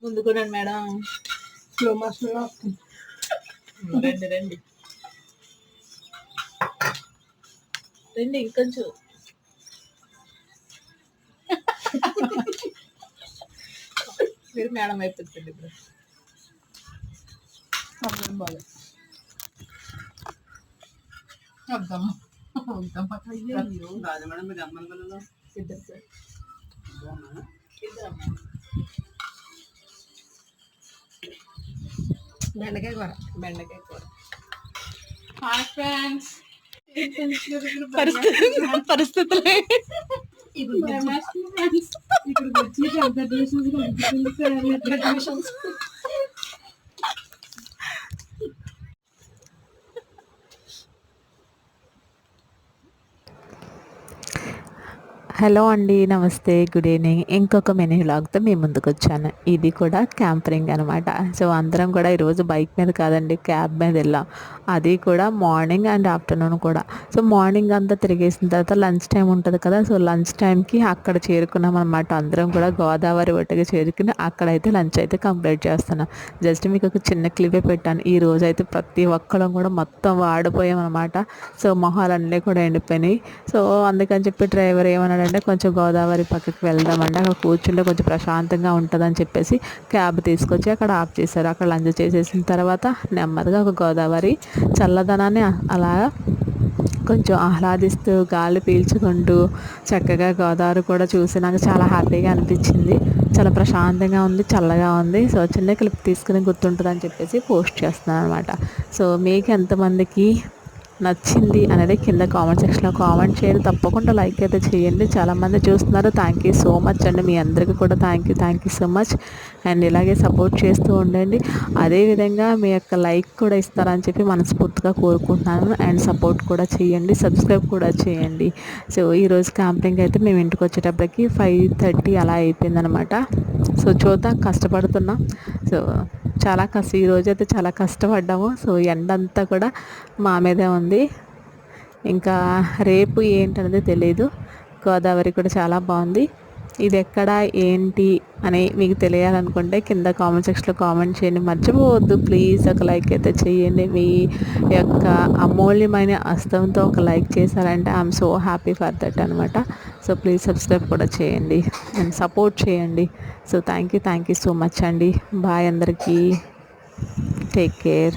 ముందు కూడా madam slow motion రండి రండి రండి ఇంకొంచెం మీరు మేడం అయిపోతుంది ఇప్పుడు బాగా వద్దాము మేడం మీరు అమ్మని పిల్లలు ఇద్దరు సార్ బెండకాయ కూర హాయ్ ఫ్రెండ్స్ పరిస్థితులే ఇక్కడికి వచ్చి హలో అండి, నమస్తే, గుడ్ ఈవినింగ్. ఇంకొక మినీ వ్లాగ్తో మీ ముందుకు వచ్చాను. ఇది కూడా క్యాంపరింగ్ అనమాట. సో అందరం కూడా ఈరోజు బైక్ మీద కాదండి, క్యాబ్ మీద వెళ్ళాం. అది కూడా మార్నింగ్ అండ్ ఆఫ్టర్నూన్ కూడా. సో మార్నింగ్ అంతా తిరిగేసిన తర్వాత లంచ్ టైం ఉంటుంది కదా, సో లంచ్ టైంకి అక్కడ చేరుకున్నాం అనమాట. అందరం కూడా గోదావరి ఒడ్డుకి చేరుకుని అక్కడైతే లంచ్ అయితే కంప్లీట్ చేస్తున్నాం. జస్ట్ మీకు ఒక చిన్న క్లిపే పెట్టాను. ఈ రోజు అయితే ప్రతి ఒక్కరం కూడా మొత్తం వాడిపోయాం అనమాట. సో మొహాలన్నీ కూడా ఎండిపోయినాయి. సో అందుకని చెప్పి డ్రైవర్ ఏమన్నాడు అంటే కొంచెం గోదావరి పక్కకి వెళ్దామంటే అక్కడ కూర్చుంటే కొంచెం ప్రశాంతంగా ఉంటుందని చెప్పేసి క్యాబ్ తీసుకొచ్చి అక్కడ ఆఫ్ చేశారు. అక్కడ లంచ్ చేసేసిన తర్వాత నెమ్మదిగా ఒక గోదావరి చల్లదనాన్ని అలా కొంచెం ఆహ్లాదిస్తూ గాలి పీల్చుకుంటూ చక్కగా గోదావరి కూడా చూసి నాకు చాలా హ్యాపీగా అనిపించింది. చాలా ప్రశాంతంగా ఉంది, చల్లగా ఉంది. సో చిన్న క్లిప్ తీసుకుని గుర్తుంటుందని చెప్పేసి పోస్ట్ చేస్తున్నాను అనమాట. సో మీకు ఎంతమందికి నచ్చింది అనేది కింద కామెంట్ సెక్షన్లో కామెంట్ చేయండి. తప్పకుండా లైక్ అయితే చేయండి. చాలామంది చూస్తున్నారు. థ్యాంక్ యూ సో మచ్ అండి. మీ అందరికీ కూడా thank you so much. And ఇలాగే సపోర్ట్ చేస్తూ ఉండండి. అదేవిధంగా మీ యొక్క లైక్ కూడా ఇస్తారని చెప్పి మనస్ఫూర్తిగా కోరుకుంటున్నాను. అండ్ సపోర్ట్ కూడా చేయండి, సబ్స్క్రైబ్ కూడా చేయండి. సో ఈరోజు క్యాంపింగ్ అయితే మేము ఇంటికి వచ్చేటప్పటికి 5:30 అలా అయిపోయిందనమాట. సో చూద్దాం, కష్టపడుతున్నాం. సో ఈరోజు అయితే చాలా కష్టపడ్డాము. సో ఎండంతా కూడా మా మీదే ఉంది. ఇంకా రేపు ఏంటనేది తెలియదు. గోదావరి కూడా చాలా బాగుంది. ఇది ఎక్కడ ఏంటి అని మీకు తెలియాలనుకుంటే కింద కామెంట్ సెక్షన్లో కామెంట్ చేయండి. మర్చిపోవద్దు ప్లీజ్, ఒక లైక్ అయితే చేయండి. మీ యొక్క అమూల్యమైన హస్తంతో ఒక లైక్ చేశారంటే I'm so happy for that అనమాట. సో ప్లీజ్ సబ్స్క్రైబ్ కూడా చేయండి అండ్ సపోర్ట్ చేయండి. So thank you so much అండి. బాయ్ అందరికీ. Take care.